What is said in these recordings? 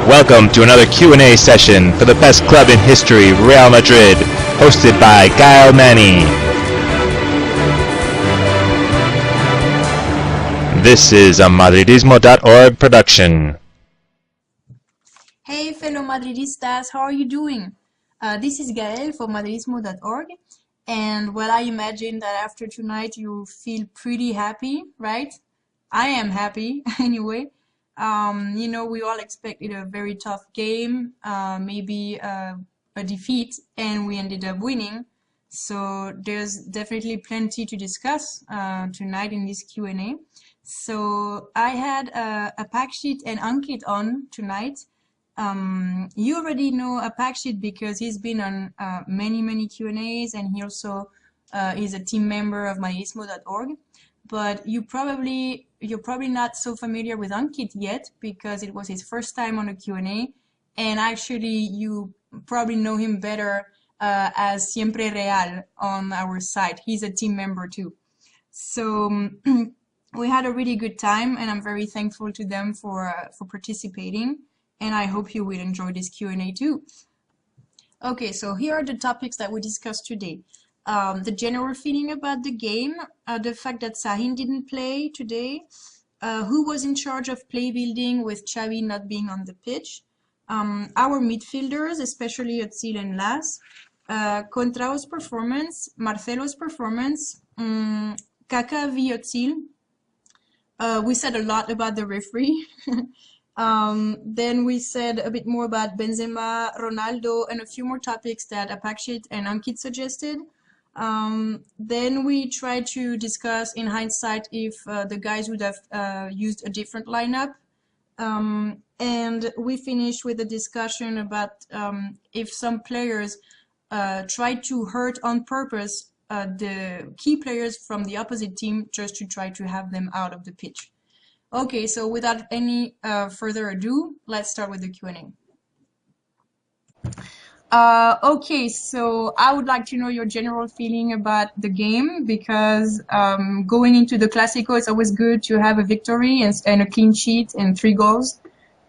Welcome to another Q&A session for the best club in history, Real Madrid, hosted by Gaëlle. This is a Madridismo.org production. Hey fellow Madridistas, how are you doing? This is Gaëlle for Madridismo.org, and well, I imagine that after tonight you feel pretty happy, right? I am happy anyway. We all expected a very tough game, maybe a defeat, and we ended up winning. So there's definitely plenty to discuss tonight in this Q&A. So I had Apakshit and Ankit on tonight. You already know Apakshit because he's been on many Q&As, and he also is a team member of Madridismo.org. But you're probably not so familiar with Ankit yet because it was his first time on a Q&A, and actually you probably know him better as Siempre Real on our site. He's a team member too. So we had a really good time, and I'm very thankful to them for participating, and I hope you will enjoy this Q&A too. Okay, so here are the topics that we discussed today. The general feeling about the game, the fact that Sahin didn't play today, who was in charge of play building with Xavi not being on the pitch, our midfielders, especially Özil and Las, Contrao's performance, Marcelo's performance, Kaka v Özil. We said a lot about the referee. Then we said a bit more about Benzema, Ronaldo, and a few more topics that Apakshit and Ankit suggested. Then we tried to discuss in hindsight if the guys would have used a different lineup. And we finished with a discussion about if some players tried to hurt on purpose the key players from the opposite team just to try to have them out of the pitch. Okay, so without any further ado, let's start with the Q&A. Okay, so I would like to know your general feeling about the game because going into the Clásico, it's always good to have a victory and a clean sheet and 3 goals.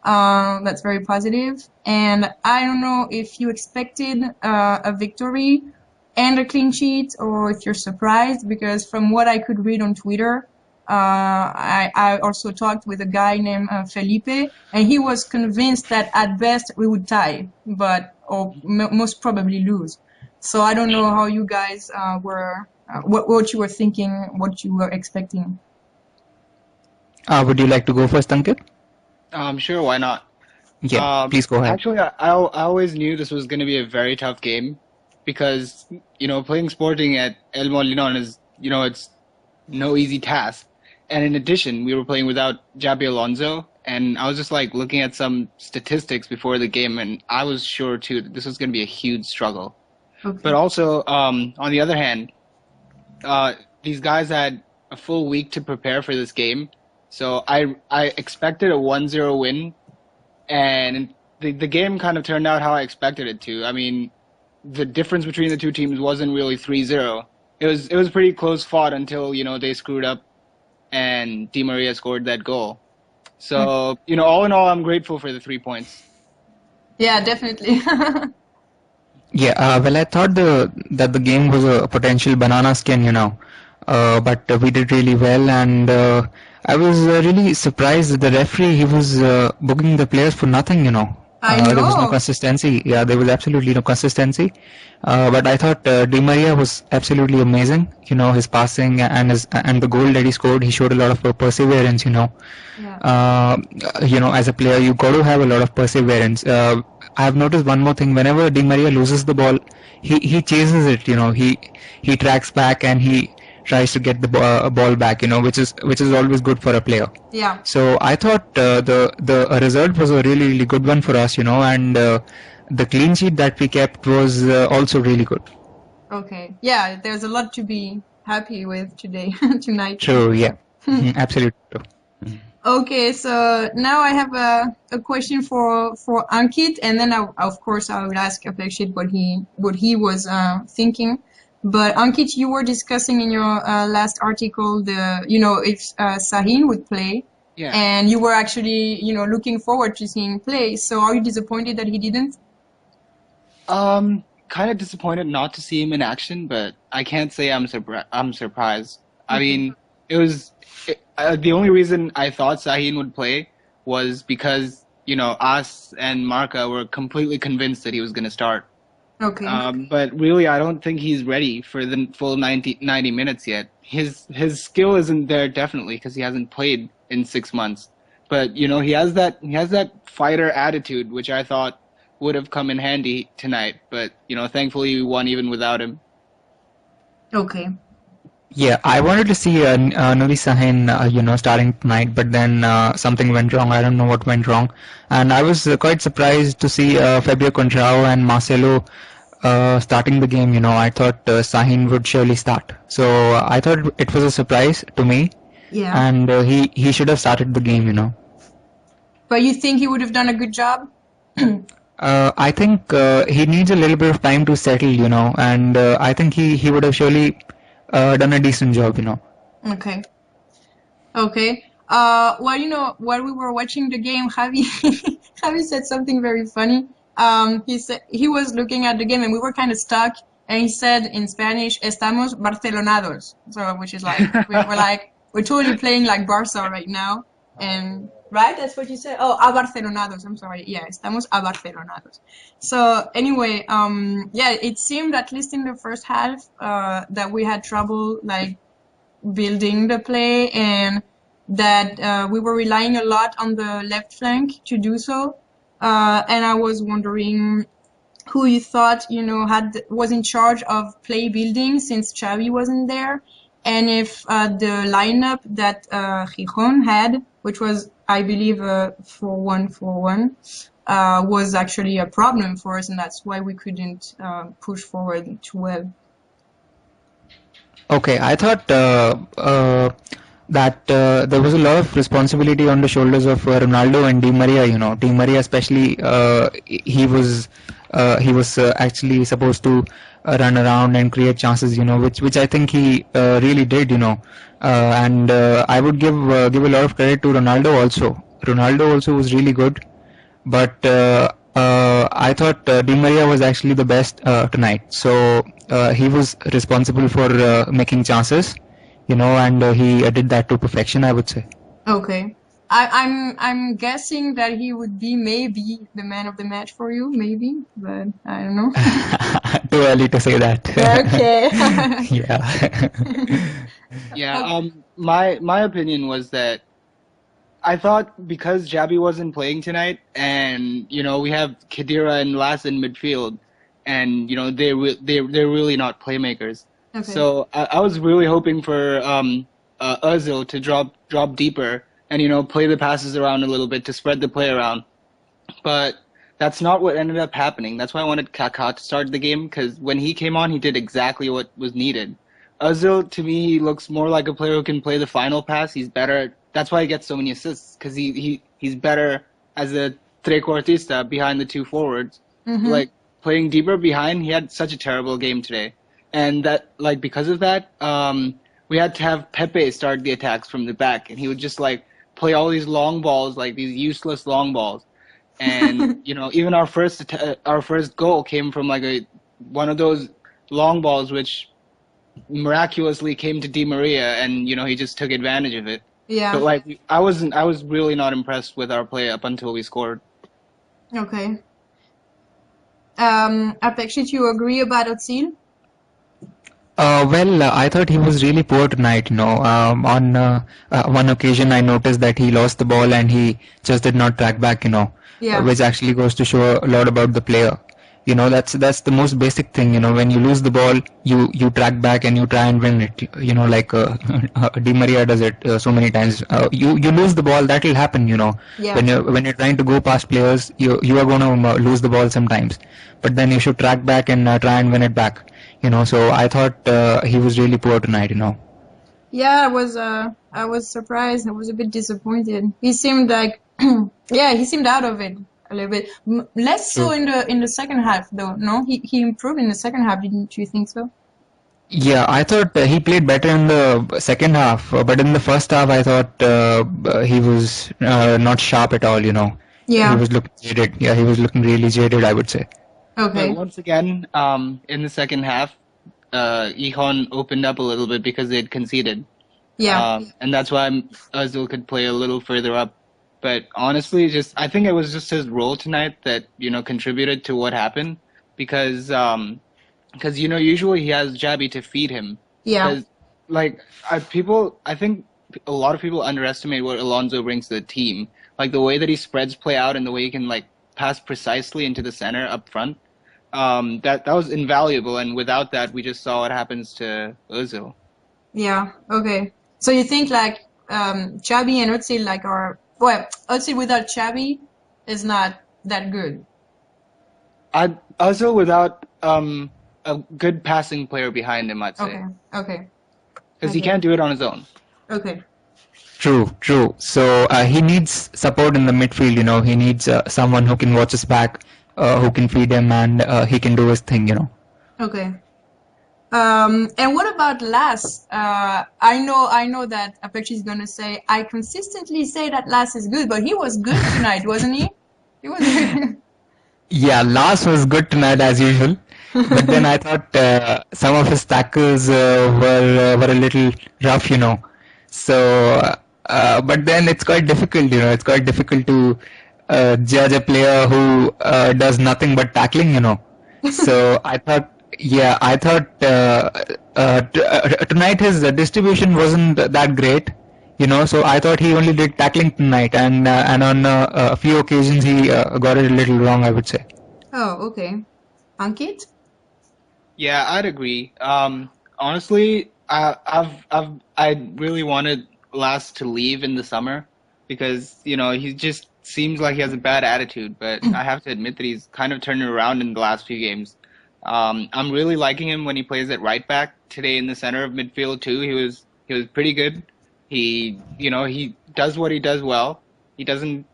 That's very positive. And I don't know if you expected a victory and a clean sheet or if you're surprised, because from what I could read on Twitter, I also talked with a guy named Felipe, and he was convinced that at best we would tie, but or most probably lose. So I don't know how you guys were, what you were thinking, what you were expecting. Would you like to go first, Ankit? Sure, why not? Yeah, please go ahead. Actually, I always knew this was going to be a very tough game because, playing Sporting at El Molinón is, it's no easy task. And in addition, we were playing without Xabi Alonso, and I was just like looking at some statistics before the game, and I was sure too that this was going to be a huge struggle. Okay. But also, on the other hand, these guys had a full week to prepare for this game, so I expected a 1-0 win, and the game kind of turned out how I expected it to. I mean, the difference between the two teams wasn't really 3-0. It was pretty close fought until they screwed up and Di Maria scored that goal. So, all in all, I'm grateful for the 3 points. Yeah, definitely. Yeah, well, I thought that the game was a potential banana skin, but we did really well, and I was really surprised that the referee, he was booking the players for nothing, I know. There was no consistency. Yeah, there was absolutely no consistency. But I thought Di Maria was absolutely amazing. His passing and the goal that he scored, he showed a lot of perseverance. Yeah. As a player, you got to have a lot of perseverance. I have noticed one more thing. Whenever Di Maria loses the ball, he chases it. He tracks back and he tries to get the ball back, which is always good for a player. Yeah. So I thought the result was a really good one for us, and the clean sheet that we kept was also really good. Okay. Yeah, there's a lot to be happy with tonight. True. Yeah. Absolutely true. Okay, so now I have a question for Ankit, and then of course I will ask Apakshit what he was thinking. But Ankit, you were discussing in your last article if Sahin would play, Yeah. and you were actually, looking forward to seeing him play. So are you disappointed that he didn't? Kind of disappointed not to see him in action, but I can't say I'm surprised. I Okay. mean, the only reason I thought Sahin would play was because, us and Marca were completely convinced that he was going to start. Okay. But really, I don't think he's ready for the full 90 minutes yet. His skill isn't there definitely because he hasn't played in 6 months. But he has that fighter attitude, which I thought would have come in handy tonight. But thankfully we won even without him. Okay. Yeah, I wanted to see Nuri Sahin, starting tonight, but then something went wrong. I don't know what went wrong, and I was quite surprised to see Fabio Contrao and Marcelo starting the game. I thought Sahin would surely start, so I thought it was a surprise to me, Yeah. and he should have started the game. But you think he would have done a good job? I think he needs a little bit of time to settle, and I think he would have surely done a decent job. Okay. Okay. Well, while we were watching the game, Javi Javi said something very funny. He said he was looking at the game and we were kind of stuck, and he said in Spanish, "Estamos Barcelonados," so which is like we're totally playing like Barca right now, and right, that's what you said. Oh, a Barcelonados. I'm sorry. Yeah, estamos a Barcelonados. So anyway, yeah, it seemed at least in the first half that we had trouble like building the play, and that we were relying a lot on the left flank to do so. And I was wondering who you thought, was in charge of play building since Xavi wasn't there, and if the lineup that Gijón had, which was, I believe, 4-1-4-1, was actually a problem for us, and that's why we couldn't push forward too well. Okay, I thought that there was a lot of responsibility on the shoulders of Ronaldo and Di Maria. Di Maria especially, he was actually supposed to run around and create chances. Which I think he really did. And I would give a lot of credit to Ronaldo also. Ronaldo also was really good, but I thought Di Maria was actually the best tonight. So he was responsible for making chances, and he did that to perfection, I would say. Okay. I'm guessing that he would be maybe the man of the match for you, maybe, but I don't know. Too early to say that. Okay. Yeah. Yeah. My opinion was that I thought because Xabi wasn't playing tonight, and we have Khedira and Lass in midfield, and they're really not playmakers. Okay. So I was really hoping for Özil to drop deeper and play the passes around a little bit to spread the play around, but that's not what ended up happening. That's why I wanted Kaká to start the game, because when he came on, he did exactly what was needed. Özil, to me, he looks more like a player who can play the final pass. He's better. That's why he gets so many assists, because he's better as a trequartista behind the two forwards. Mm-hmm. Like playing deeper behind, he had such a terrible game today, and that because of that, we had to have Pepe start the attacks from the back, and he would just play all these long balls, these useless long balls, and even our first goal came from one of those long balls which miraculously came to Di Maria, and he just took advantage of it. Yeah. But I was really not impressed with our play up until we scored. Okay. Apakshit, you agree about Özil? Well, I thought he was really poor tonight. On one occasion I noticed that he lost the ball and he just did not track back. Yeah. Which actually goes to show a lot about the player. That's the most basic thing. When you lose the ball, you track back and you try and win it. Like Di Maria does it so many times. You lose the ball, that will happen. Yeah. When you're trying to go past players, you are going to lose the ball sometimes. But then you should track back and try and win it back. So I thought he was really poor tonight. Yeah, I was surprised. I was a bit disappointed. He seemed like, yeah, he seemed out of it a little bit. Less so in the second half, though. No, he improved in the second half. Didn't you think so? Yeah, I thought he played better in the second half, but in the first half, I thought he was not sharp at all. He Yeah. was looking jaded. Yeah, he was looking really jaded, I would say. But Okay. once again, in the second half, Gijón opened up a little bit because they had conceded. Yeah. And that's why Özil could play a little further up. But honestly, I think it was just his role tonight that, contributed to what happened because usually he has Jabi to feed him. Yeah. Because I think a lot of people underestimate what Alonso brings to the team. Like the way that he spreads play out and the way he can like pass precisely into the center up front. That was invaluable, and without that, we just saw what happens to Özil. Yeah. Okay. So you think like Xabi and Özil like are Özil without Xabi is not that good. Özil without a good passing player behind him, I'd say, Okay. Okay. because he Okay. can't do it on his own. Okay. True, true. So he needs support in the midfield. He needs someone who can watch his back, who can feed him, and he can do his thing. Okay. And what about Las? I know that Apakshit is gonna say I consistently say that Las is good, but he was good tonight, wasn't he? He was good. Yeah, Lars was good tonight as usual, but then I thought some of his tackles were a little rough. So, but then it's quite difficult. It's quite difficult to judge a player who does nothing but tackling. So I thought tonight his distribution wasn't that great. So I thought he only did tackling tonight, and on a few occasions he got it a little wrong, I would say. Oh, okay. Ankit? Yeah, I'd agree. Honestly, I really wanted Last to leave in the summer because he just seems like he has a bad attitude. But I have to admit that he's kind of turned it around in the last few games. I'm really liking him when he plays at right back. Today in the center of midfield too, he was pretty good. He does what he does well. He doesn't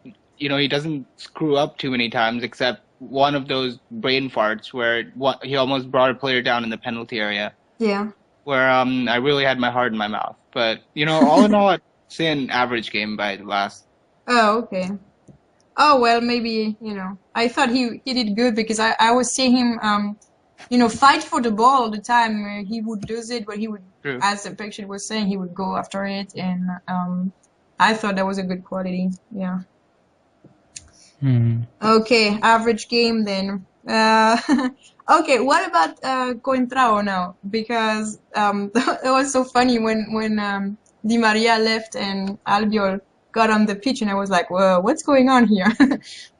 screw up too many times, except one of those brain farts where he almost brought a player down in the penalty area, Yeah. where I really had my heart in my mouth. But all in all, I'd say an average game by Last. Oh, okay. Oh, well, maybe, I thought he did good because I was seeing him, fight for the ball all the time. He would lose it, but he would, True. as the picture was saying, he would go after it. And I thought that was a good quality. Yeah. Okay, average game then. Okay, what about Coentrao now? Because it was so funny when Di Maria left and Albiol got on the pitch, and I was like, "Whoa, what's going on here?"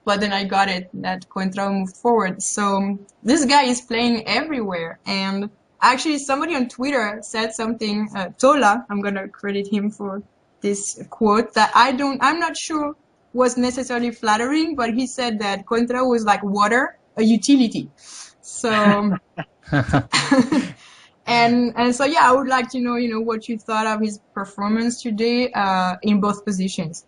But then I got it that Coentrao moved forward. So this guy is playing everywhere, and actually somebody on Twitter said something. Tola, I'm gonna credit him for this quote that I'm not sure was necessarily flattering, but he said that Coentrao was like water, a utility. So and so yeah, I would like to know, what you thought of his performance today in both positions.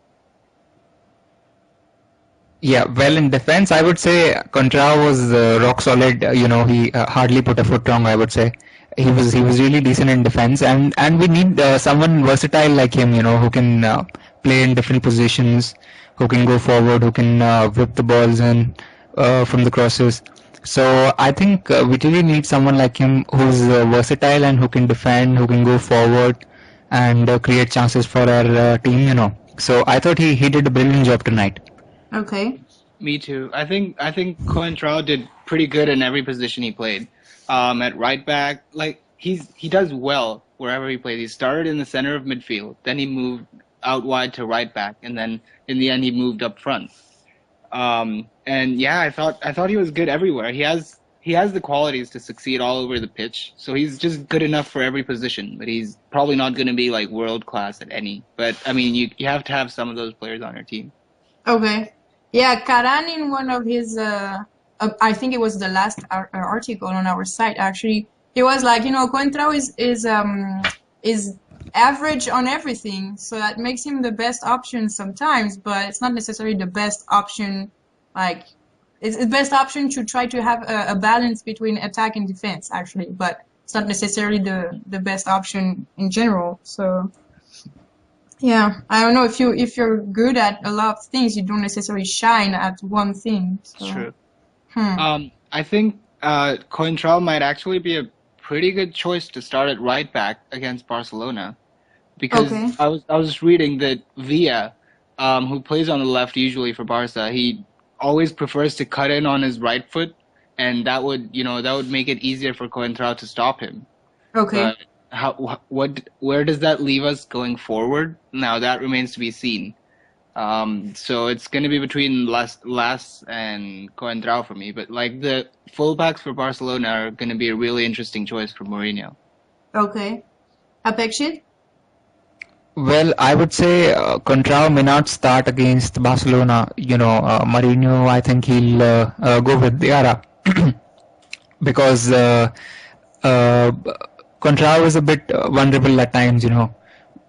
Yeah, well, in defense, I would say Contrao was rock solid. He hardly put a foot wrong, I would say. He was really decent in defense, and we need someone versatile like him, who can play in different positions, who can go forward, who can whip the balls in from the crosses. So I think we really need someone like him who's versatile and who can defend, who can go forward and create chances for our team. So I thought he did a brilliant job tonight. Okay. Me too. I think Coentrao did pretty good in every position he played. At right back, like he does well wherever he plays. He started in the center of midfield, then he moved out wide to right back, and then in the end he moved up front. And yeah, I thought he was good everywhere. He has the qualities to succeed all over the pitch. So he's just good enough for every position, but he's probably not going to be like world class at any. But I mean, you have to have some of those players on your team. Okay. Yeah, Karan in one of his, I think it was the last article on our site actually. He was like, Coentrao is average on everything, so that makes him the best option sometimes, but it's not necessarily the best option. Like, it's the best option to try to have a balance between attack and defense actually. But it's not necessarily the best option in general. So yeah, I don't know if you're good at a lot of things, you don't necessarily shine at one thing. So. It's true. Hmm. I think Coentrao might actually be a pretty good choice to start at right back against Barcelona, because Okay. I was reading that Villa, who plays on the left usually for Barca, he always prefers to cut in on his right foot, and that would make it easier for Coentrao to stop him. Okay. But where does that leave us going forward? Now that remains to be seen. So it's going to be between Las and Coentrao for me. But like the fullbacks for Barcelona are going to be a really interesting choice for Mourinho. Okay. Apakshit? Well, I would say Contrao may not start against Barcelona. Mourinho, I think he'll go with Diarra because Contrao is a bit vulnerable at times,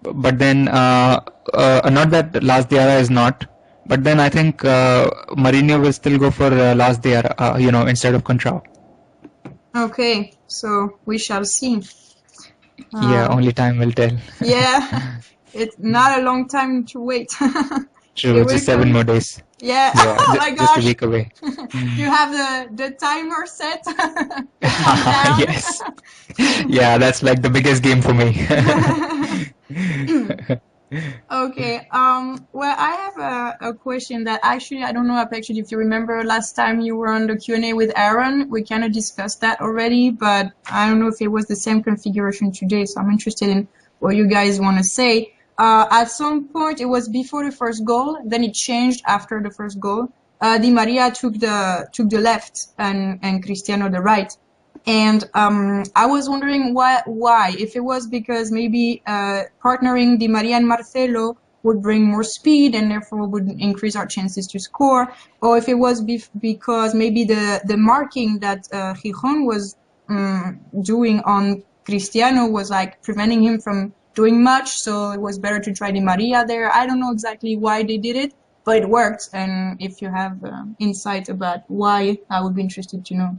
But then, not that Las Diarra is not, but then I think Mourinho will still go for Las Diarra, instead of Contrao. Okay, so we shall see. Yeah, only time will tell. Yeah, it's not a long time to wait. True, just 7 more days. Yeah, Yeah, oh my just a gosh. week away. You have the timer set. Countdown. Yes. Yeah, that's like the biggest game for me. Okay. Well, I have a question that actually I don't know if you remember last time you were on the Q&A with Aaron. We kind of discussed that already, but I don't know if it was the same configuration today. So I'm interested in what you guys want to say. At some point, it was before the first goal. Then it changed after the first goal. Di Maria took the left and Cristiano the right. And I was wondering why. If it was because maybe partnering Di Maria and Marcelo would bring more speed and therefore would increase our chances to score, or if it was because maybe the marking that Gijón was doing on Cristiano was like preventing him from doing much, so it was better to try Di Maria there. I don't know exactly why they did it, but it worked. And if you have insight about why, I would be interested to know.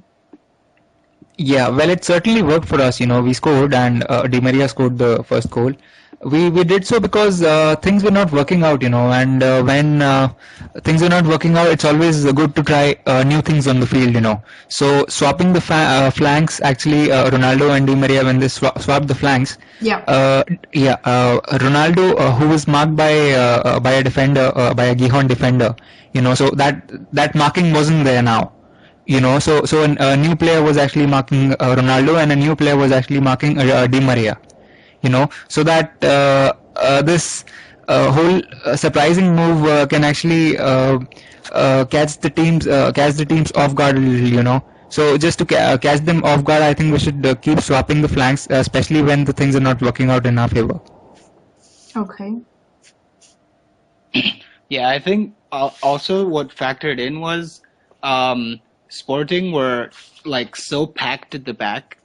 Yeah, well, it certainly worked for us. We scored, and Di Maria scored the first goal. We did so because things were not working out, and when things are not working out, it's always good to try new things on the field, So swapping the flanks, actually, Ronaldo and Di Maria, when they swapped the flanks, Ronaldo, who was marked by a defender, by a Gijón defender, so that marking wasn't there now. So a new player was actually marking Ronaldo, and a new player was actually marking Di Maria. So that this whole surprising move can actually catch the teams off guard a little. So just to catch them off guard, I think we should keep swapping the flanks, especially when the things are not working out in our favor. Okay. Yeah, I think also what factored in was Sporting were like so packed at the back.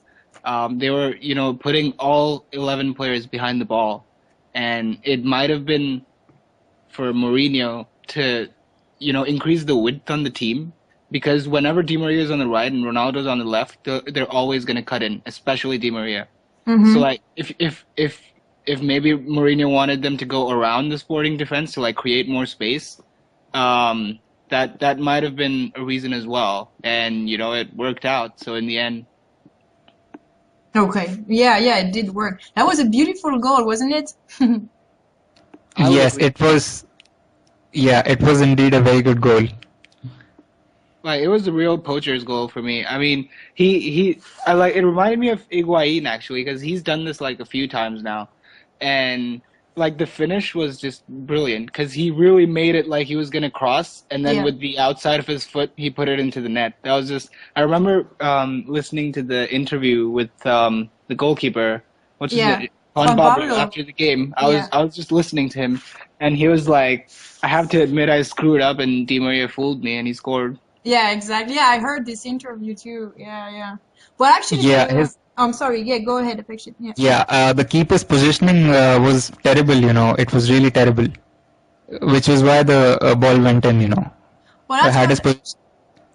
They were, putting all 11 players behind the ball, and it might have been for Mourinho to, increase the width on the team, because whenever Di Maria is on the right and Ronaldo's on the left, they're always going to cut in, especially Di Maria. Mm-hmm. So like if maybe Mourinho wanted them to go around the Sporting defense to like create more space, that might have been a reason as well, and it worked out. So in the end. Okay. Yeah, it did work. That was a beautiful goal, wasn't it? Yes, it was. Yeah, it was indeed a very good goal. Like, it was a real poacher's goal for me. I mean, it reminded me of Higuaín actually, because he's done this like a few times now, and like the finish was just brilliant because he really made it like he was gonna cross, and then with the outside of his foot, he put it into the net. That was just. I remember listening to the interview with the goalkeeper. What's his name? Juan Pablo. After the game, I was just listening to him, and he was like, "I have to admit, I screwed up, and Di Maria fooled me, and he scored." Yeah, exactly. Yeah, I heard this interview too. Yeah. But actually, I'm sorry. Yeah, go ahead, Apakshit. Yeah, the keeper's positioning was terrible. It was really terrible, which is why the ball went in. Well,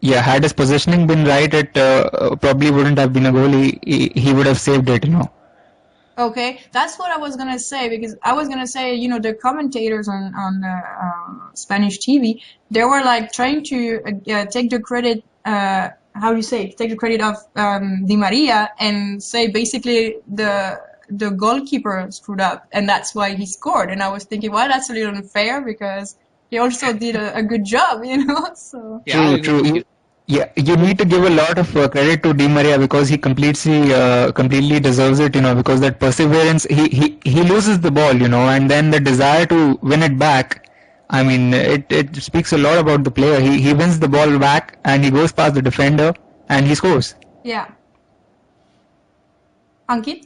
Yeah, had his positioning been right, it probably wouldn't have been a goal. He would have saved it, you know. Okay, that's what I was gonna say, because I was gonna say, you know, the commentators on the Spanish TV, they were like trying to take the credit. How do you say? Take the credit of Di Maria and say basically the goalkeeper screwed up, and that's why he scored. And I was thinking, well, that's a little unfair because he also did a good job, you know. So Yeah, I True, agree true. with you. Yeah, you need to give a lot of credit to Di Maria because he completely deserves it, you know, because that perseverance, he loses the ball, you know, and then the desire to win it back. I mean, it speaks a lot about the player. He wins the ball back and he goes past the defender and he scores. yeah, Ankit.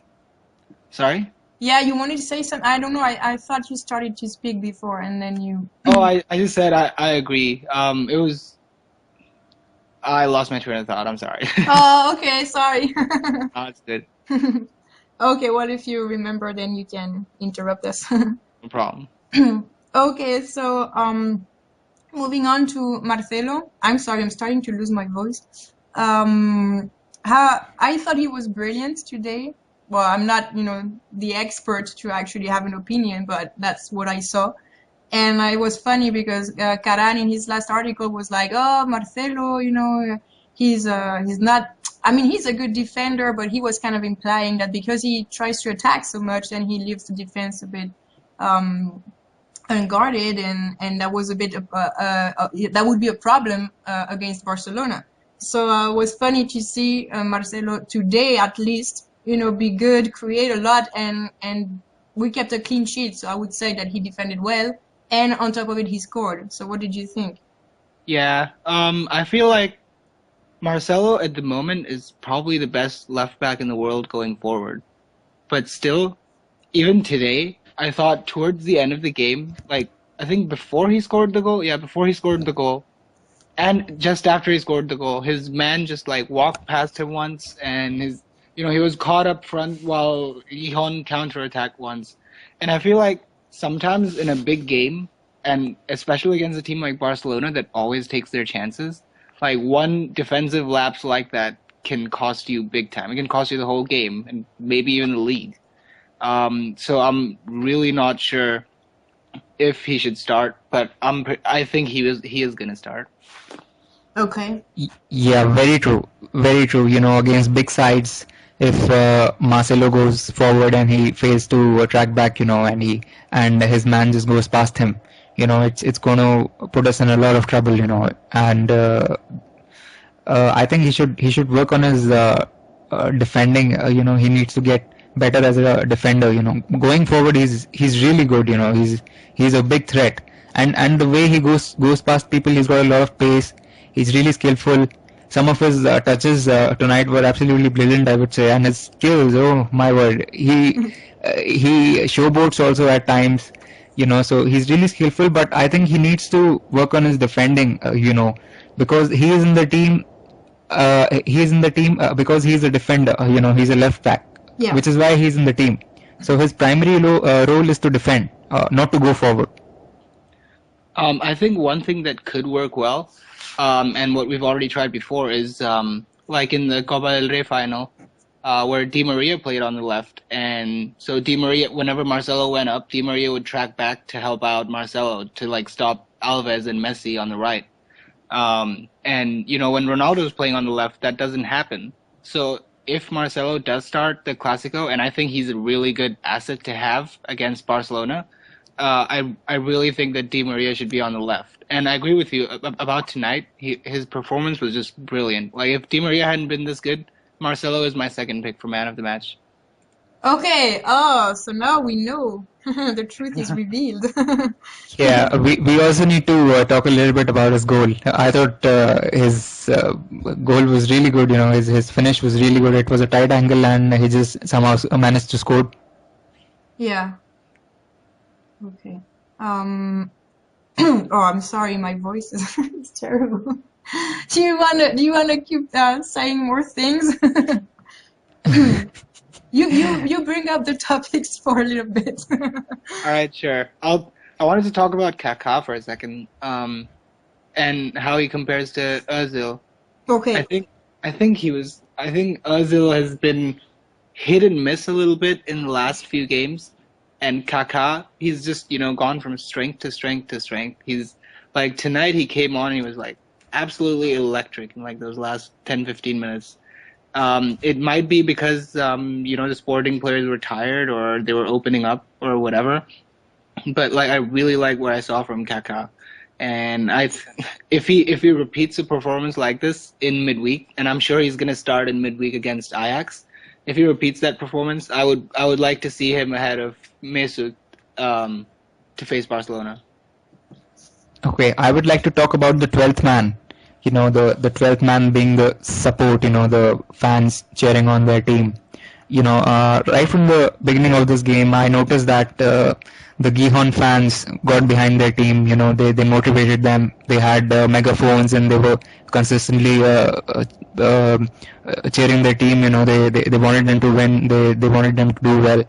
Sorry? Yeah, you wanted to say something. I don't know. I thought you started to speak before, and then you. Oh, I just said I agree. I lost my train of thought. I'm sorry. Oh, okay. Sorry. No, it's good. Okay, well, if you remember, then you can interrupt us. No problem. Okay, so moving on to Marcelo. I'm sorry, I'm starting to lose my voice. How I thought he was brilliant today. Well, I'm not, you know, the expert to actually have an opinion, but that's what I saw. And it was funny because Karan in his last article was like, "Oh, Marcelo, you know, he's not. I mean, he's a good defender, but he was kind of implying that because he tries to attack so much, then he leaves the defense a bit unguarded, and that was a bit that would be a problem against Barcelona." So it was funny to see Marcelo today, at least, you know, be good, create a lot, and we kept a clean sheet. So I would say that he defended well. And on top of it, he scored. So what did you think? Yeah, I feel like Marcelo at the moment is probably the best left back in the world going forward. But still, even today, I thought towards the end of the game, like I think before he scored the goal, yeah, before he scored the goal, and just after he scored the goal, his man just like walked past him once, and he was caught up front while Gijón counterattacked once. And I feel like sometimes in a big game, and especially against a team like Barcelona that always takes their chances, like one defensive lapse like that can cost you big time. It can cost you the whole game and maybe even the league. So I'm really not sure if he should start, but I think he is gonna start. Okay. Yeah, very true. Very true. You know, against big sides, if Marcelo goes forward and he fails to track back, you know, and his man just goes past him, you know, it's going to put us in a lot of trouble, you know. And I think he should work on his defending. You know, he needs to get better as a defender. You know, going forward, he's really good. You know, he's a big threat. And the way he goes past people, he's got a lot of pace. He's really skillful. Some of his touches tonight were absolutely brilliant, I would say, and his skills. Oh my word, he showboats also at times. You know, so he's really skillful. But I think he needs to work on his defending. You know, because he is in the team. He's in the team because he's a defender. You know, he's a left back, Yeah. which is why he's in the team. So his primary role is to defend, not to go forward. I think one thing that could work well, and what we've already tried before, is like in the Copa del Rey final, where Di Maria played on the left, and so Di Maria, whenever Marcelo went up, Di Maria would track back to help out Marcelo to like stop Alves and Messi on the right. And you know, when Ronaldo is playing on the left, that doesn't happen. So if Marcelo does start the Clásico, and I think he's a really good asset to have against Barcelona, I really think that Di Maria should be on the left. And I agree with you about tonight. His performance was just brilliant. Like if Di Maria hadn't been this good, Marcelo is my second pick for man of the match. Okay. Oh, so now we know. The truth is revealed. Yeah, we also need to talk a little bit about his goal. I thought his goal was really good. You know, his finish was really good. It was a tight angle, and he just somehow managed to score. Yeah. Okay. Oh, I'm sorry, my voice is terrible. Do you wanna keep saying more things? You bring up the topics for a little bit. All right, sure. I wanted to talk about Kaká for a second, and how he compares to Özil. Okay. I think Özil has been hit and miss a little bit in the last few games, and Kaká, he's just gone from strength to strength to strength. He's like tonight he came on and he was like absolutely electric in like those last 10-15 minutes. It might be because the Sporting players were tired or they were opening up or whatever. But like I really like what I saw from Kaká, and if he repeats a performance like this in midweek, and I'm sure he's gonna start in midweek against Ajax. If he repeats that performance, I would like to see him ahead of Mesut to face Barcelona. Okay, I would like to talk about the 12th man. The 12th man being the support, the fans cheering on their team. Right from the beginning of this game, I noticed that the Gijón fans got behind their team. They motivated them. They had megaphones and they were consistently cheering their team. They wanted them to win. They wanted them to do well.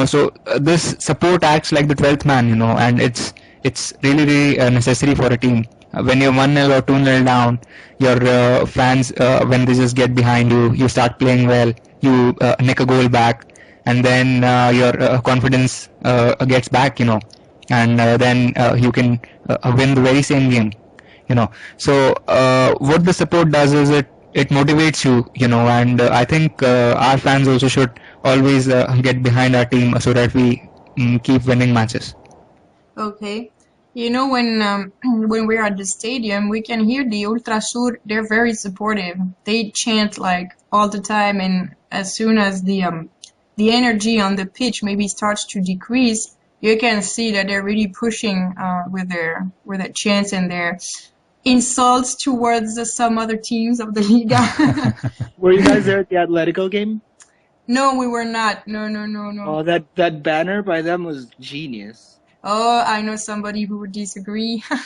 So this support acts like the 12th man. And it's really necessary for a team. When you're 1-0 or 2-0 down, your fans, when they just get behind you, you start playing well, you nick a goal back, and then your confidence gets back, and then you can win the very same game, So what the support does is it motivates you, and I think our fans also should always get behind our team so that we keep winning matches. Okay. When we're at the stadium, we can hear the Ultrasur. They're very supportive. They chant like all the time, and as soon as the energy on the pitch maybe starts to decrease, you can see that they're really pushing with their chants and their insults towards some other teams of the Liga. Were you guys there at the Atletico game? No, we were not. No. Oh, that banner by them was genius. Oh, I know somebody who would disagree. We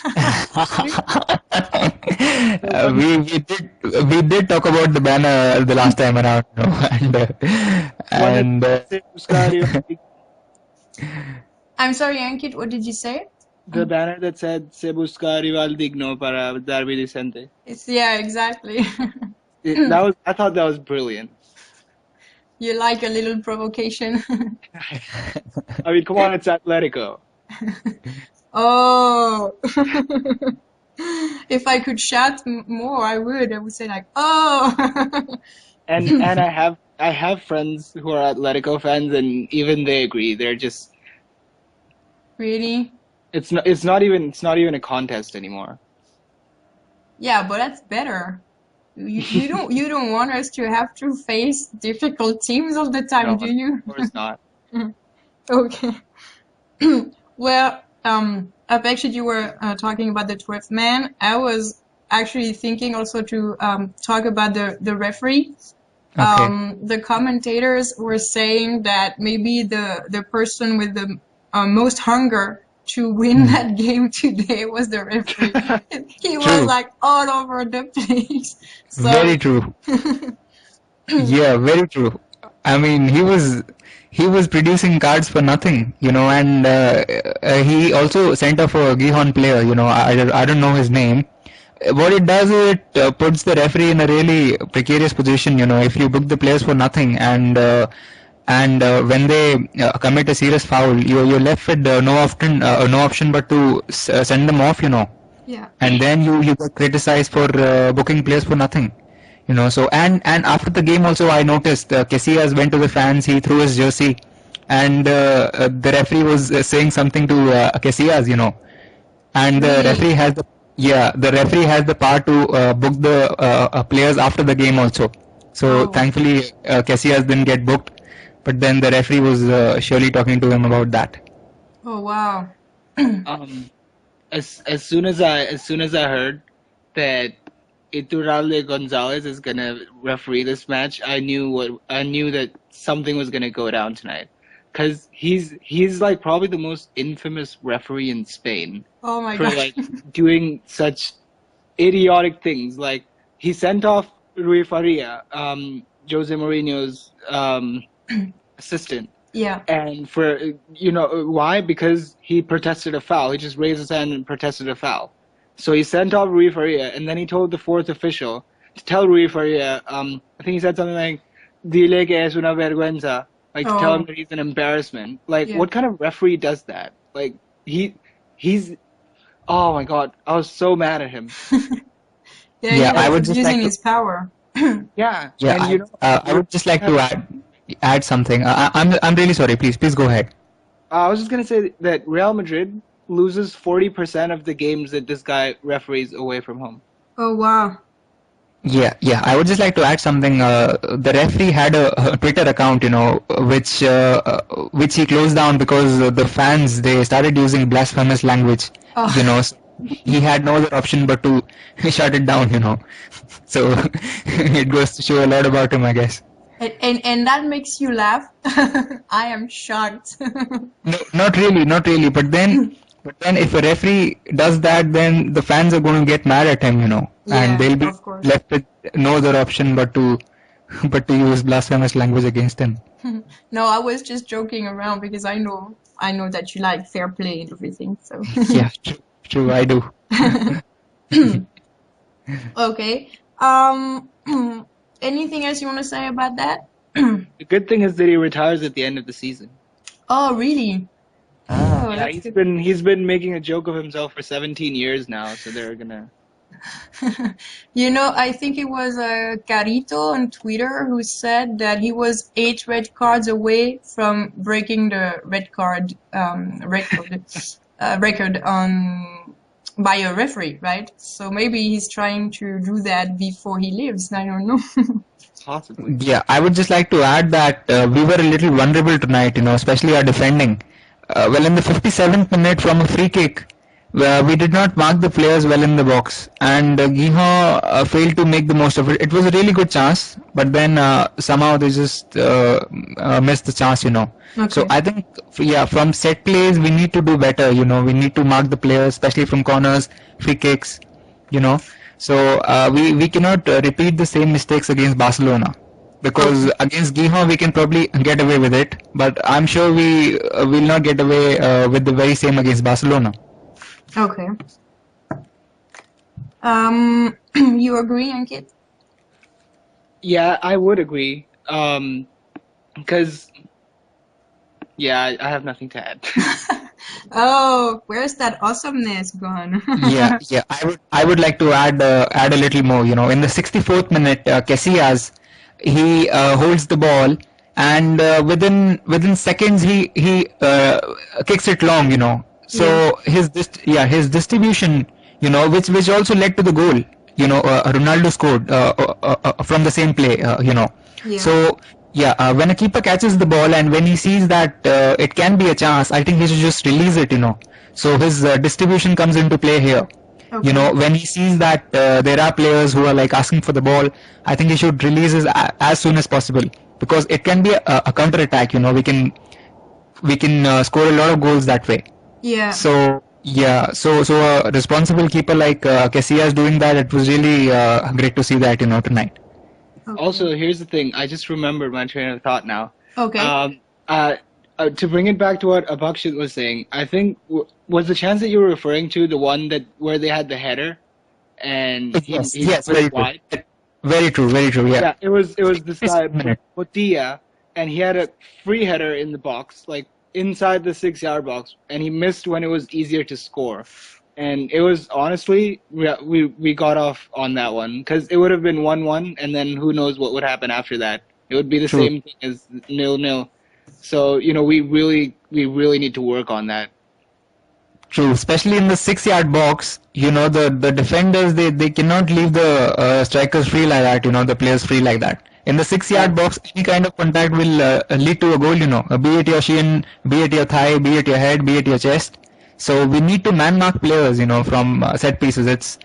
did talk about the banner the last time around, and I'm sorry, Ankit, what did you say? The banner that said "Se busca rival digno para derbi decente." Yeah, exactly. I thought that was brilliant. You like a little provocation. I mean, come on, it's Atletico. Oh. If I could shout more, I would say like, oh. and I have friends who are Atletico fans, and even they agree. They're just really. It's not even a contest anymore. Yeah, but that's better. You don't want us to have to face difficult teams all the time, No, do you? Of course not. Okay. Well, Apakshit, you were talking about the 12th man. I was actually thinking also to talk about the referee. Okay. The commentators were saying that maybe the person with the most hunger to win that game today was the referee. He was like all over the place. So, very true. Yeah, very true. I mean, he was producing cards for nothing, and he also sent off a Gijón player, I don't know his name. What it does is it puts the referee in a really precarious position, if you book the players for nothing and when they commit a serious foul, you're left with no option but to send them off, yeah. And then you get criticized for booking players for nothing. So and after the game also I noticed Casillas went to the fans, he threw his jersey, and the referee was saying something to Casillas, and the referee has the power to book the players after the game also. So thankfully Casillas didn't get booked, but then the referee was surely talking to him about that. Oh wow. As soon as I heard that Iturralde Gonzalez is gonna referee this match, I knew that something was gonna go down tonight, because he's like probably the most infamous referee in Spain. Oh my for gosh. like doing such idiotic things. Like he sent off Rui Faria, Jose Mourinho's assistant. Yeah. And for why? Because he protested a foul. He just raised his hand and protested a foul. So he sent off Rui Faria, and then he told the fourth official to tell Rui Faria, I think he said something like, "Dile que es una vergüenza," like to tell him Oh, that he's an embarrassment. Like, yeah. what kind of referee does that? Like, he's, oh my God, I was so mad at him. Yeah, he Yeah, I was would just abusing like to. his power. Yeah, Yeah, and I would just like to add something. I'm really sorry. Please go ahead. I was just gonna say that Real Madrid loses 40% of the games that this guy referees away from home. Oh, wow. Yeah. I would just like to add something. The referee had a Twitter account, which he closed down because the fans they started using blasphemous language. Oh, So he had no other option but to shut it down. So it goes to show a lot about him, I guess. and that makes you laugh? I am shocked. No, not really. But then, if a referee does that, then the fans are going to get mad at him, and Yeah, they'll be of course. left with no other option but to use blasphemous language against him. No, I was just joking around because I know that you like fair play and everything. So Yeah, true, I do. okay. Anything else you want to say about that? The good thing is that he retires at the end of the season. Oh, really? Oh, Yeah, that's he's good. been making a joke of himself for 17 years now, so they're gonna. I think it was Carito on Twitter who said that he was 8 red cards away from breaking the red card record on by a referee, right? So maybe he's trying to do that before he leaves. I don't know. Possibly. Yeah, I would just like to add that we were a little vulnerable tonight, especially our defending. Well, in the 57th minute from a free kick, we did not mark the players well in the box, and Gijón failed to make the most of it. It was a really good chance, but then somehow they just missed the chance. So Okay. I think, yeah, from set plays we need to do better. We need to mark the players, especially from corners, free kicks. you know. So we cannot repeat the same mistakes against Barcelona, because Okay. against Gijón we can probably get away with it, but I'm sure we will not get away with the very same against Barcelona. Okay. You agree, Ankit? Yeah, I would agree. Because I have nothing to add. Oh, where's that awesomeness gone? Yeah. I would like to add a little more. In the 64th minute, Casillas he holds the ball, and within seconds he kicks it long. So Yeah. his distribution, which also led to the goal. Ronaldo scored from the same play. Yeah. So yeah, when a keeper catches the ball and when he sees that it can be a chance, I think he should just release it. So his distribution comes into play here. Okay. When he sees that there are players who are like asking for the ball, I think he should release it as soon as possible, because it can be a counter attack. We can score a lot of goals that way. Yeah. So yeah, so a responsible keeper like Casillas doing that, it was really great to see that tonight. Okay. Also, here's the thing. I just remembered my train of thought now. Okay. To bring it back to what Apakshit was saying, I think was the chance that you were referring to the one that where they had the header and he Yes, put very it true. wide. Very true, yeah. Yeah, it was this guy 56th minute. Botilla, and he had a free header in the box, like inside the 6-yard box, and he missed when it was easier to score. And it was honestly, we got off on that one because it would have been 1-1, and then who knows what would happen after that. It would be the True. same thing as 0-0. So we really need to work on that. True, especially in the 6-yard box, the defenders, they cannot leave the strikers free like that, the players free like that. In the 6-yard box, any kind of contact will lead to a goal, be it your shin, be it your thigh, be it your head, be it your chest. So we need to man mark players, from set pieces. It's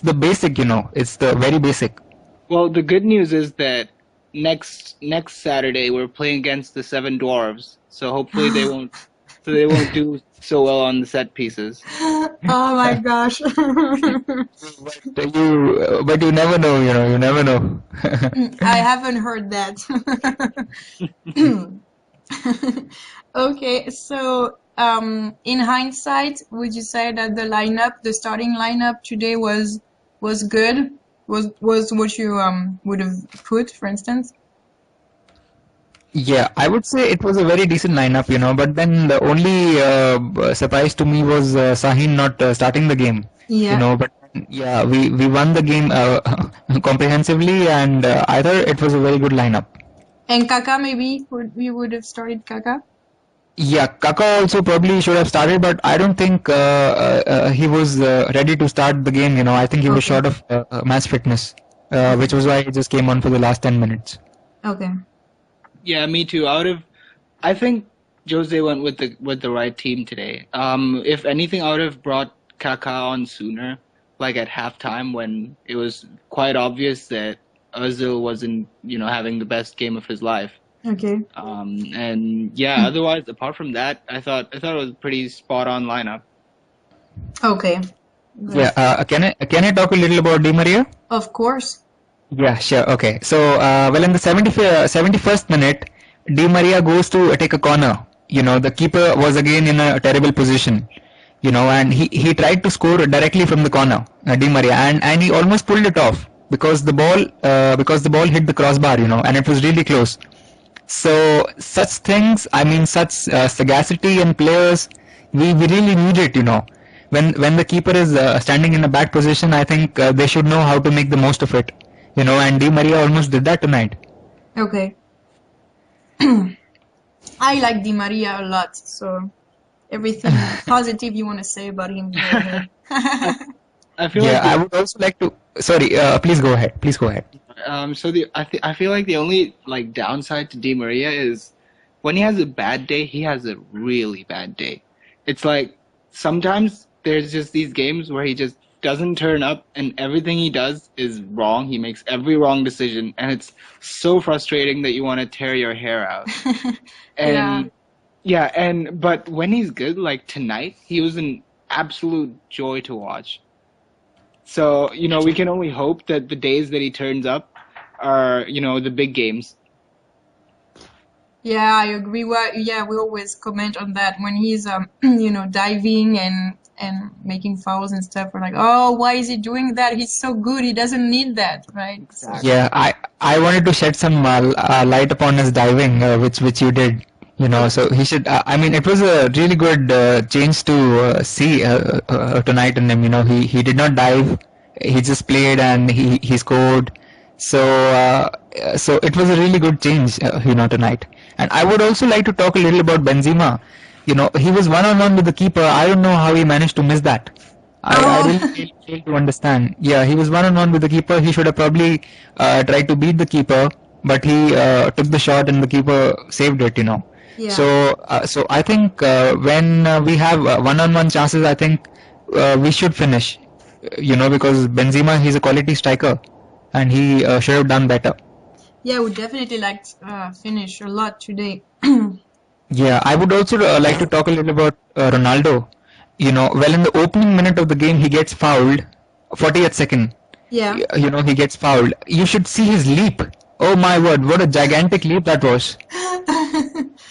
the basic, it's the very basic. Well, the good news is that next Saturday we're playing against the Seven Dwarves, so hopefully they won't do so well on the set pieces. Oh my gosh. But you never know, you never know. I haven't heard that. Okay, so in hindsight, would you say that the starting lineup today was good? Was what you would have put, for instance? Yeah, I would say it was a very decent lineup, but then the only surprise to me was Sahin not starting the game, Yeah. but yeah, we won the game comprehensively, and I thought it was a very good lineup. And Kaka, maybe we would have started Kaka. Yeah, Kaka also probably should have started, but I don't think he was ready to start the game. I think he was Okay. short of match fitness, which was why he just came on for the last 10 minutes. Okay. Yeah, me too. I think Jose went with the right team today. If anything, I would have brought Kaká on sooner, like at halftime when it was quite obvious that Özil wasn't, having the best game of his life. Okay. And yeah, otherwise, apart from that, I thought it was a pretty spot on lineup. Okay. Yeah, can I talk a little about Di Maria? Of course. Yeah, sure. Okay. So, well, in the 71st minute, Di Maria goes to take a corner. The keeper was again in a terrible position. And he tried to score directly from the corner, Di Maria, and he almost pulled it off because the ball hit the crossbar, and it was really close. So such things, such sagacity in players, we really need it, When the keeper is standing in a bad position, I think they should know how to make the most of it, and Di Maria almost did that tonight. Okay. I like Di Maria a lot, so everything positive you want to say about him, go ahead. I feel I would also like to. Sorry, please go ahead. Please go ahead. I feel like the only downside to Di Maria is when he has a bad day, he has a really bad day. It's like sometimes there's just these games where he just doesn't turn up and everything he does is wrong. He makes every wrong decision and it's so frustrating that you want to tear your hair out. And but when he's good, like tonight, he was an absolute joy to watch. So, we can only hope that the days that he turns up are, the big games. Yeah, I agree. Well, yeah, we always comment on that when he's diving and making fouls and stuff. We're like, oh, why is he doing that? He's so good. He doesn't need that, right? Exactly. Yeah, I wanted to shed some light upon his diving, which you did. So he should. It was a really good change to see tonight in him. He did not dive. He just played and he scored. So it was a really good change, tonight. And I would also like to talk a little about Benzema. He was one-on-one with the keeper. I don't know how he managed to miss that. I really fail to understand. Yeah, he was one-on-one with the keeper. He should have probably tried to beat the keeper, but he took the shot and the keeper saved it. Yeah. So I think when we have one-on-one chances, I think we should finish. Because Benzema, he's a quality striker, and he should have done better. Yeah, we definitely liked finish a lot today. Yeah, I would also like to talk a little about Ronaldo. Well, in the opening minute of the game, he gets fouled, 40th second. Yeah. He gets fouled. You should see his leap. Oh my word, what a gigantic leap that was.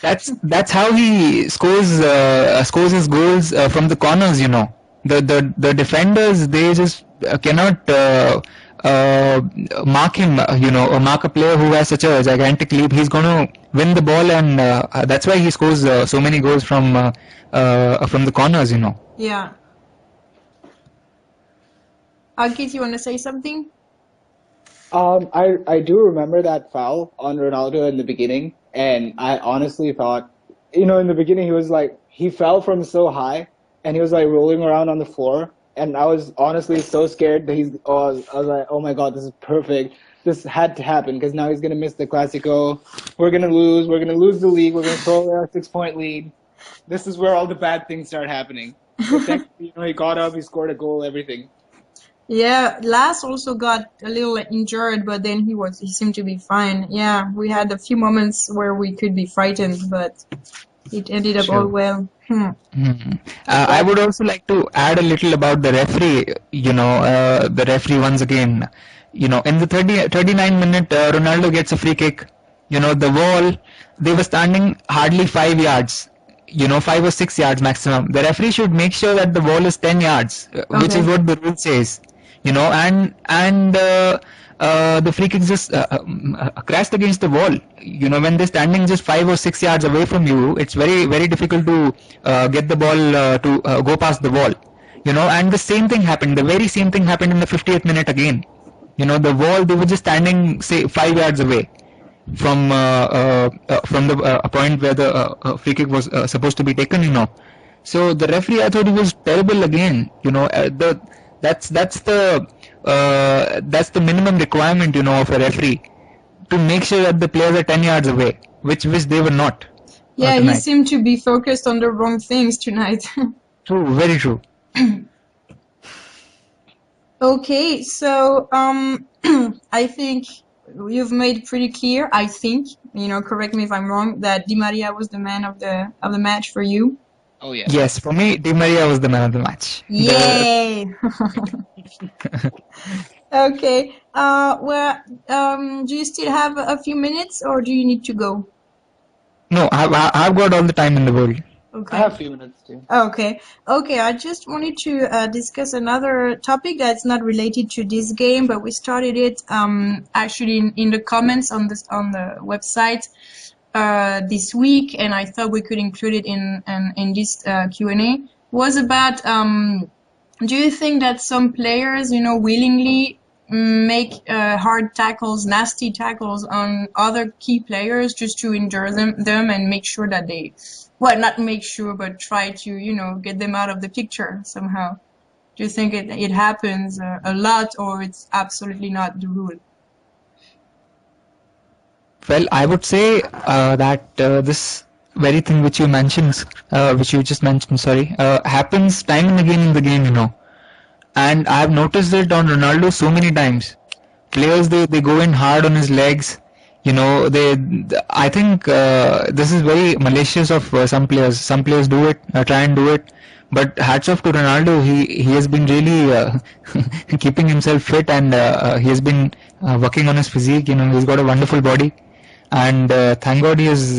That's how he scores his goals from the corners. The defenders, they just cannot mark him. Mark a player who has such a gigantic leap. He's going to win the ball, and that's why he scores so many goals from the corners. Yeah. Ankit, you want to say something? I do remember that foul on Ronaldo in the beginning, and I honestly thought, in the beginning he fell from so high, and he was rolling around on the floor, and I was honestly so scared that I was like, oh my God, this is perfect. This had to happen because now he's gonna miss the Clasico. We're gonna lose the league. We're gonna throw away our 6-point lead. This is where all the bad things start happening. But thankfully, he got up, he scored a goal, everything. Yeah, Last also got a little injured, but then he seemed to be fine. Yeah, we had a few moments where we could be frightened, but it ended up all well. I would also like to add a little about the referee. The referee once again. In the 39 minute, Ronaldo gets a free kick. The wall, they were standing hardly 5 yards. 5 or 6 yards maximum. The referee should make sure that the wall is 10 yards, which is what the rule says. and the free kick just crashed against the wall. When they're standing just 5 or 6 yards away from you, it's very, very difficult to get the ball to go past the wall. And the same thing happened. The very same thing happened in the 50th minute again. The wall, they were just standing, say, 5 yards away from the point where the free kick was supposed to be taken. So the referee, I thought he was terrible again. That's the minimum requirement, of a referee, to make sure that the players are 10 yards away, which they were not. Yeah, he seemed to be focused on the wrong things tonight. True, very true. Okay, so I think you've made pretty clear, I think, correct me if I'm wrong, that Di Maria was the man of the match for you. Oh yeah. Yes, for me, Di Maria was the man of the match. Yay! Okay. Do you still have a few minutes, or do you need to go? No, I've got all the time in the world. Okay. I have a few minutes too. Okay. I just wanted to discuss another topic that's not related to this game, but we started it actually in the comments on the website this week, and I thought we could include it in this Q&A. Was about do you think that some players, willingly make hard tackles, nasty tackles on other key players just to injure them and make sure that they, well, not make sure, but try to, get them out of the picture somehow? Do you think it happens a lot, or it's absolutely not the rule? Well, I would say that this very thing which you just mentioned, happens time and again in the game, And I've noticed it on Ronaldo so many times. Players, they go in hard on his legs. I think this is very malicious of some players. Some players do it, try and do it. But hats off to Ronaldo. He has been really keeping himself fit, and he has been working on his physique. He's got a wonderful body. And thank God he's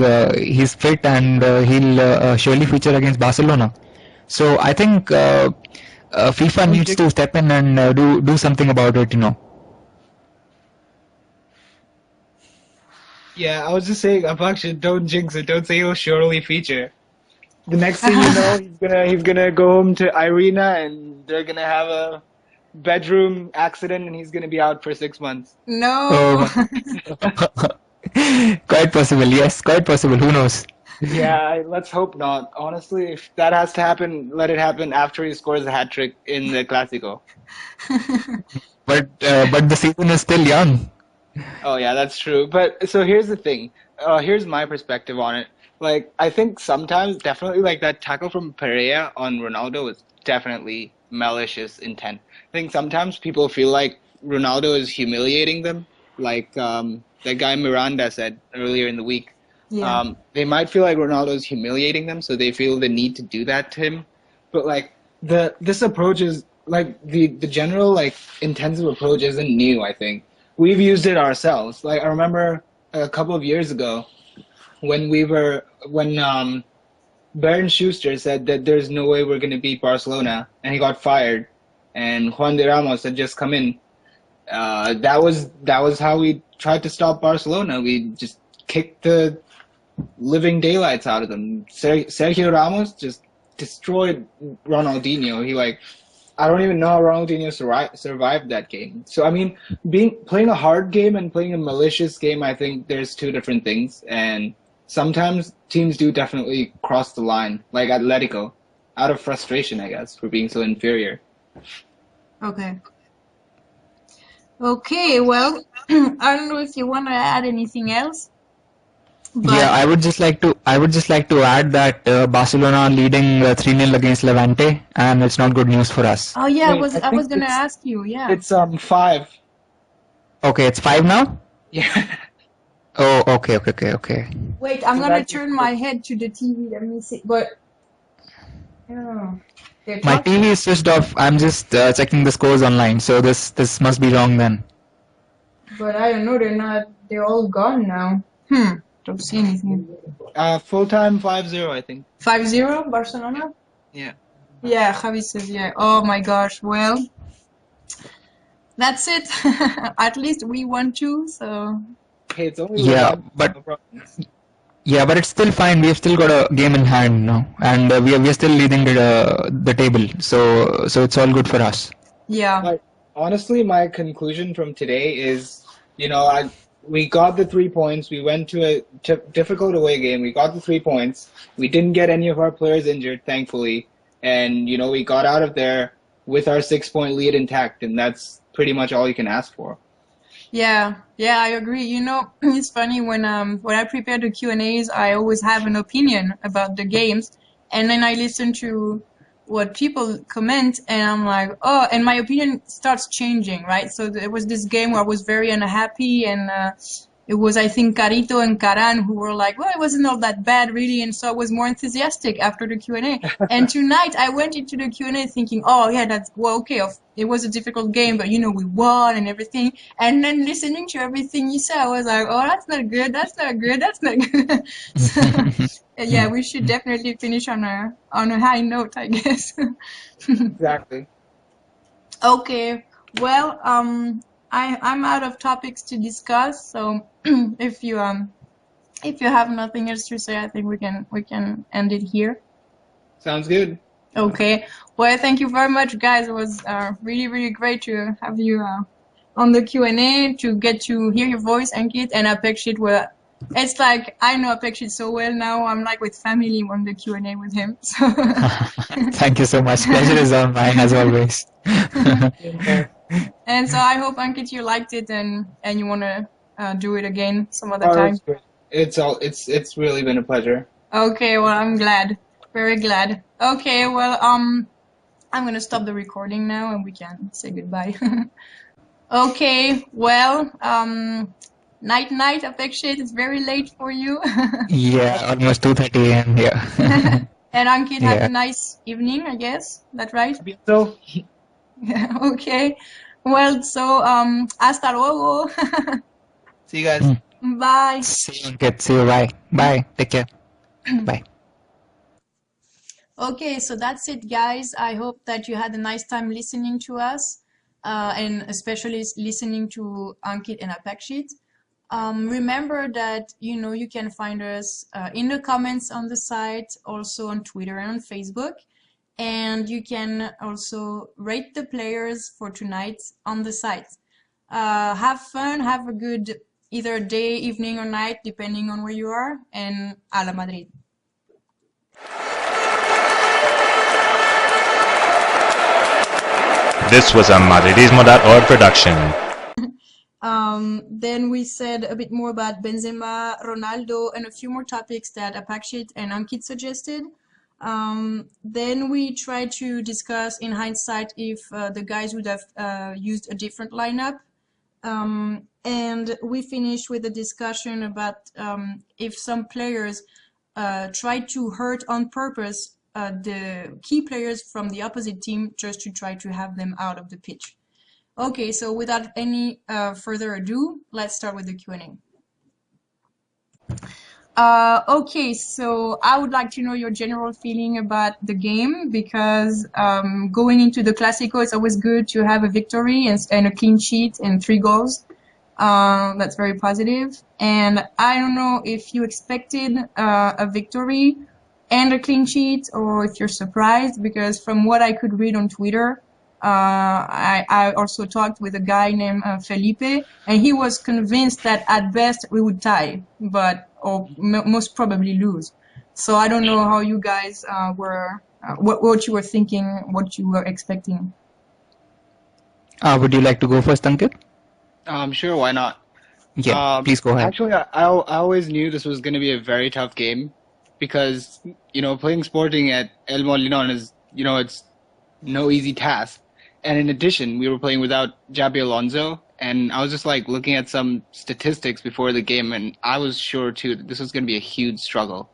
fit, and he'll surely feature against Barcelona. So I think FIFA needs to step in and do something about it, Yeah, I was just saying, Apakshit, don't jinx it. Don't say he'll surely feature. The next thing you know, he's gonna go home to Irina, and they're gonna have a bedroom accident, and he's gonna be out for 6 months. No. Quite possible, yes, quite possible. Who knows? Yeah, let's hope not. Honestly, if that has to happen, let it happen after he scores a hat trick in the Clásico. But the season is still young. Oh yeah, that's true. But so here's the thing. Here's my perspective on it. Like, I think sometimes, definitely, like that tackle from Pereira on Ronaldo was definitely malicious intent. I think sometimes people feel like Ronaldo is humiliating them, like that guy Miranda said earlier in the week. Yeah. They might feel like Ronaldo is humiliating them, so they feel the need to do that to him. But like this approach is like the general like intensive approach isn't new. I think we've used it ourselves. Like, I remember a couple of years ago when Baron Schuster said that there's no way we're going to beat Barcelona, and he got fired, and Juan de Ramos had just come in. That was how we tried to stop Barcelona. We just kicked the living daylights out of them. Sergio Ramos just destroyed Ronaldinho. I don't even know how Ronaldinho survived that game. So I mean, playing a hard game and playing a malicious game, I think there's two different things. And sometimes teams do definitely cross the line, like Atletico, out of frustration, I guess, for being so inferior. Okay. Well, I don't know if you want to add anything else. But yeah, I would just like to add that Barcelona leading 3-0 against Levante, and it's not good news for us. Oh yeah, Wait, I was gonna ask you. Yeah. It's 5. Okay, it's 5 now? Yeah. Oh, okay. Wait, I'm gonna turn my head to the TV. Let me see. But my TV is switched off. I'm just checking the scores online, so this must be wrong then. But I don't know. They're all gone now. Don't see anything. Full time 5-0, I think. 5-0 Barcelona? Yeah. Yeah, Javi says yeah. Oh my gosh. Well, That's it. At least we won two, so Hey, it's only Yeah, one. but No problem. yeah, but it's still fine. We've still got a game in hand now, and we are still leading the table. So it's all good for us. yeah. But honestly, my conclusion from today is, we got the 3 points. We went to a difficult away game. We got the 3 points. We didn't get any of our players injured, thankfully, and we got out of there with our 6 point lead intact, and that's pretty much all you can ask for. Yeah, yeah, I agree. It's funny when I prepare the Q&As, I always have an opinion about the games, and then I listen to what people comment, and I'm like, oh, and my opinion starts changing, right? So there was this game where I was very unhappy, and it was, I think, Carito and Karan who were like, well, it wasn't all that bad, really, and so I was more enthusiastic after the Q&A. And tonight I went into the Q&A thinking, oh, yeah, that's, well, okay, it was a difficult game, but, we won and everything. And then listening to everything you said, I was like, oh, that's not good, that's not good, that's not good. So, yeah, we should definitely finish on a high note, I guess. Exactly. Okay, well, I'm out of topics to discuss, so if you have nothing else to say, I think we can end it here. Sounds good. Okay. Well, thank you very much, guys. It was really, really great to have you on the Q&A, to get to hear your voice, Ankit, and Apakshit. Well, it's like I know Apakshit so well now. I'm like with family on the Q&A with him. So Thank you so much. Pleasure is all mine as always. And so I hope, Ankit, you liked it and you want to do it again some other Oh, time. it's great. It's really been a pleasure. Okay, well, I'm glad. Very glad. Okay, well, I'm gonna stop the recording now and we can say goodbye. Okay, well, night, Apakshit. It's very late for you. Yeah, almost 2:30 a.m. Yeah. And Ankit, have a Yeah. nice evening, I guess. That's right? So, Okay. Well, so, hasta luego. see you guys. Bye. See you, Ankit. See you. Bye. Bye. Take care. Bye. Okay, so that's it, guys. I hope that you had a nice time listening to us, and especially listening to Ankit and Apakshit. Remember that you can find us in the comments on the site, also on Twitter and on Facebook, and you can also rate the players for tonight on the site. Have fun, have a good either day, evening, or night, depending on where you are, and a la Madrid. This was a Madridismo.org production. Then we said a bit more about Benzema, Ronaldo, and a few more topics that Apakshit and Ankit suggested. Then we tried to discuss in hindsight if the guys would have used a different lineup. And we finished with a discussion about if some players tried to hurt on purpose the key players from the opposite team just to try to have them out of the pitch. Okay, so without any further ado, let's start with the Q&A. Okay, so I would like to know your general feeling about the game, because going into the Clásico, it's always good to have a victory and a clean sheet and 3 goals. That's very positive. And I don't know if you expected a victory and a clean sheet, or if you're surprised, because from what I could read on Twitter, I also talked with a guy named Felipe, and he was convinced that at best we would tie, or most probably lose. So I don't know how you guys were, what you were thinking, what you were expecting. Would you like to go first, Ankit? Sure, why not? Yeah, please go ahead. Actually, I always knew this was going to be a very tough game because, playing Sporting at El Molinón is, it's no easy task. And in addition, we were playing without Javi Alonso, and I was just like looking at some statistics before the game, and I was sure too that this was going to be a huge struggle.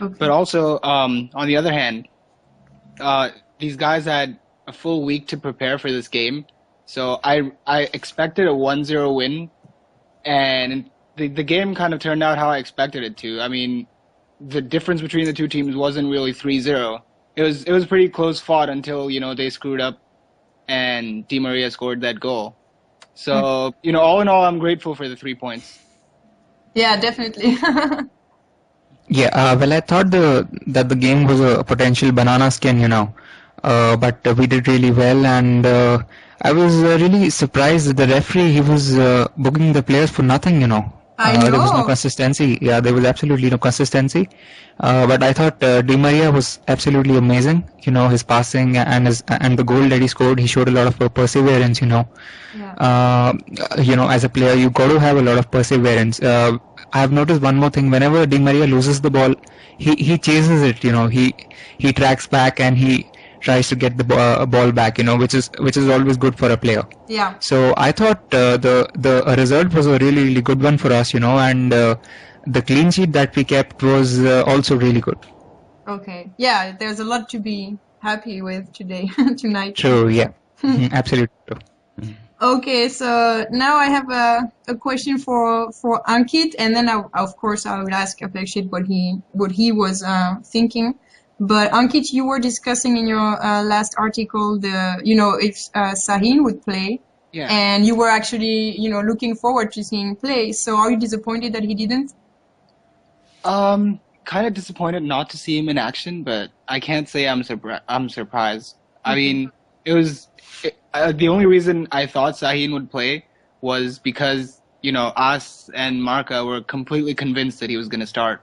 Okay. But also, on the other hand, these guys had a full week to prepare for this game, so I expected a 1-0 win, and the game kind of turned out how I expected it to. I mean, the difference between the two teams wasn't really 3-0. It was pretty close fought until they screwed up and Di Maria scored that goal. So, all in all, I'm grateful for the 3 points. Yeah, definitely. Yeah, well, I thought that the game was a potential banana skin, but we did really well, and I was really surprised that the referee, he was booking the players for nothing, I There was no know. consistency. Yeah, there was absolutely no consistency. But I thought Di Maria was absolutely amazing. His passing and the goal that he scored, he showed a lot of perseverance. Yeah. As a player, you got to have a lot of perseverance. I have noticed one more thing. Whenever Di Maria loses the ball, he chases it. He tracks back and he tries to get the ball back. Which is always good for a player. Yeah. So I thought the result was a really really good one for us. And the clean sheet that we kept was also really good. Okay. Yeah, there's a lot to be happy with today, tonight. True. Yeah. Absolutely true. Okay, so now I have a question for Ankit, and then of course I will ask Apakshit what he was thinking. But Ankit, you were discussing in your last article if Sahin would play, Yeah. and you were actually looking forward to seeing him play. So are you disappointed that he didn't? Kind of disappointed not to see him in action, but I can't say I'm surprised. I mean, the only reason I thought Sahin would play was because, us and Marca were completely convinced that he was going to start.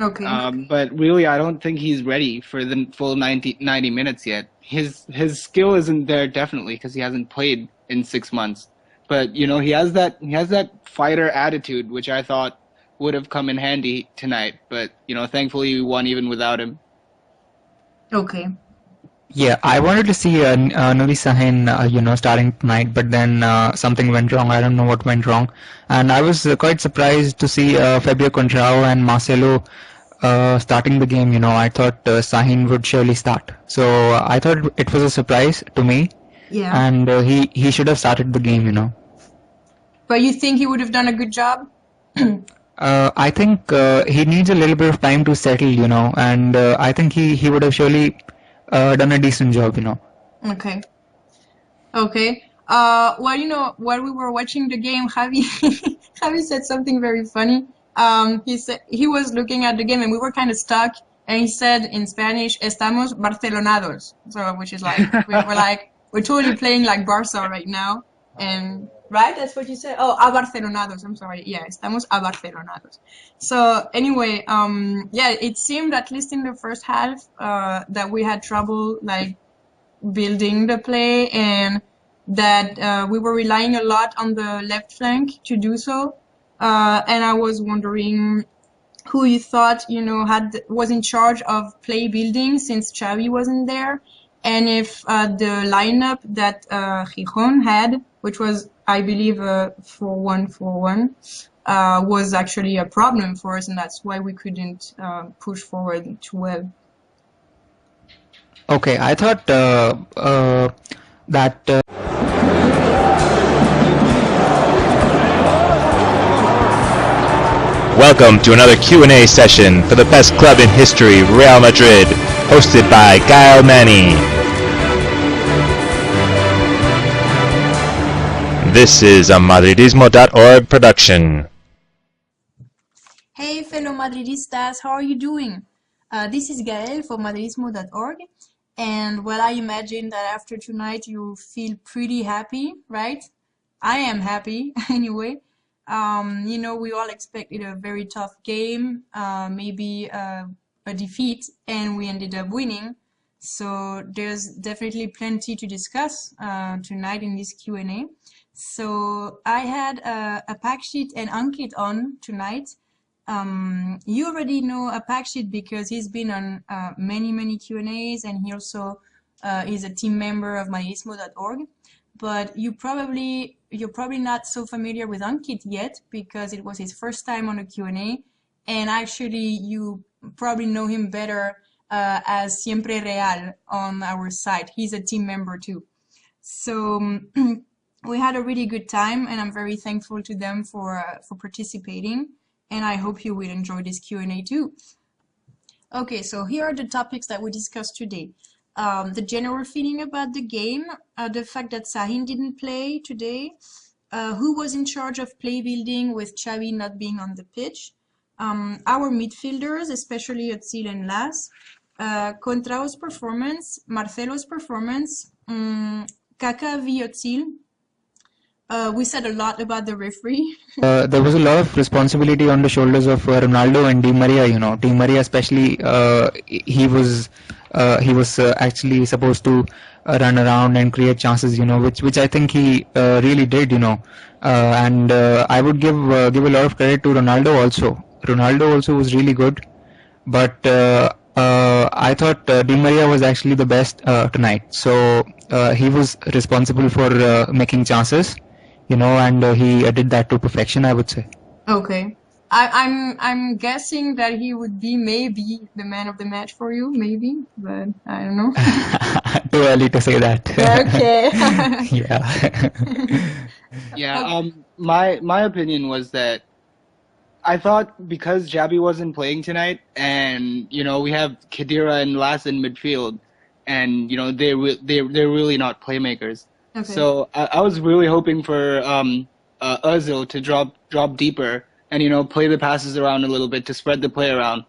Okay. But really, I don't think he's ready for the full 90 minutes yet. His skill isn't there, definitely, because he hasn't played in 6 months. But, he has that fighter attitude, which I thought would have come in handy tonight. But, thankfully we won even without him. Okay. Yeah, I wanted to see Nuri Sahin, starting tonight, but then something went wrong. I don't know what went wrong, and I was quite surprised to see Fabio Contrao and Marcelo starting the game. I thought Sahin would surely start, so I thought it was a surprise to me. Yeah. And he should have started the game. But you think he would have done a good job? I think he needs a little bit of time to settle, and I think he would have surely done a decent job, Okay. Okay. Well, while we were watching the game, Javi said something very funny. He said he was looking at the game and we were kind of stuck, and he said in Spanish, "Estamos Barcelonados," so which is like we're totally playing like Barca right now, and right, that's what you said. Oh, a Barcelonados. I'm sorry. Yeah, estamos a Barcelonados. So anyway, yeah, it seemed at least in the first half that we had trouble like building the play, and that we were relying a lot on the left flank to do so. And I was wondering who you thought was in charge of play building since Xavi wasn't there, and if the lineup that Gijón had, which was I believe 4-1-4-1, was actually a problem for us, and that's why we couldn't push forward too well. Okay, I thought that Welcome to another Q&A session for the best club in history, Real Madrid, hosted by Gaëlle. This is a Madridismo.org production. Hey fellow Madridistas, how are you doing? This is Gaëlle for Madridismo.org, and well, I imagine that after tonight you feel pretty happy, right? I am happy anyway. We all expected a very tough game, maybe a defeat, and we ended up winning. So there's definitely plenty to discuss tonight in this Q&A. So I had Apakshit and Ankit on tonight. You already know Apakshit because he's been on many Q&As, and he also is a team member of Madridismo.org. But you're probably not so familiar with Ankit yet because it was his first time on a Q&A, and actually you probably know him better as Siempre Real on our site. He's a team member too. So we had a really good time, and I'm very thankful to them for participating, and I hope you will enjoy this Q&A too. Okay, so here are the topics that we discussed today. The general feeling about the game, the fact that Sahin didn't play today, who was in charge of play building with Xavi not being on the pitch, our midfielders, especially Özil and Las, Contrao's performance, Marcelo's performance, Kaká v Özil. We said a lot about the referee. There was a lot of responsibility on the shoulders of Ronaldo and Di Maria. Di Maria especially, he was actually supposed to run around and create chances. Which I think he really did. And I would give a lot of credit to Ronaldo also. Ronaldo also was really good, but I thought Di Maria was actually the best tonight. So he was responsible for making chances. And he did that to perfection, I would say. Okay. I'm guessing that he would be maybe the man of the match for you, maybe, but I don't know. Too early to say that. Okay. Yeah. Yeah. My opinion was that I thought because Xabi wasn't playing tonight, and we have Khedira and Las in midfield, and they're really not playmakers. Okay. So I was really hoping for Özil to drop deeper and play the passes around a little bit to spread the play around.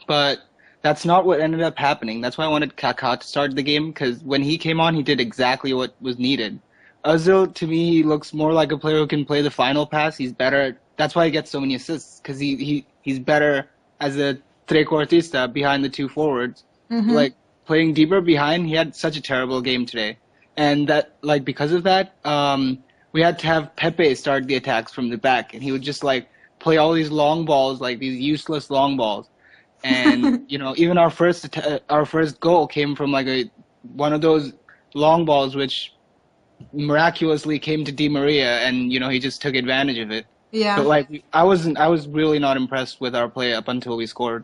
But that's not what ended up happening. That's why I wanted Kaká to start the game, because when he came on, he did exactly what was needed. Özil, to me, he looks more like a player who can play the final pass. He's better. That's why he gets so many assists, because he's better as a trequartista behind the two forwards. Mm-hmm. Like playing deeper behind, he had such a terrible game today. And that, because of that, we had to have Pepe start the attacks from the back, and he would just play all these long balls, these useless long balls. And even our first goal came from one of those long balls, which miraculously came to Di Maria, and he just took advantage of it. Yeah. But I was really not impressed with our play up until we scored.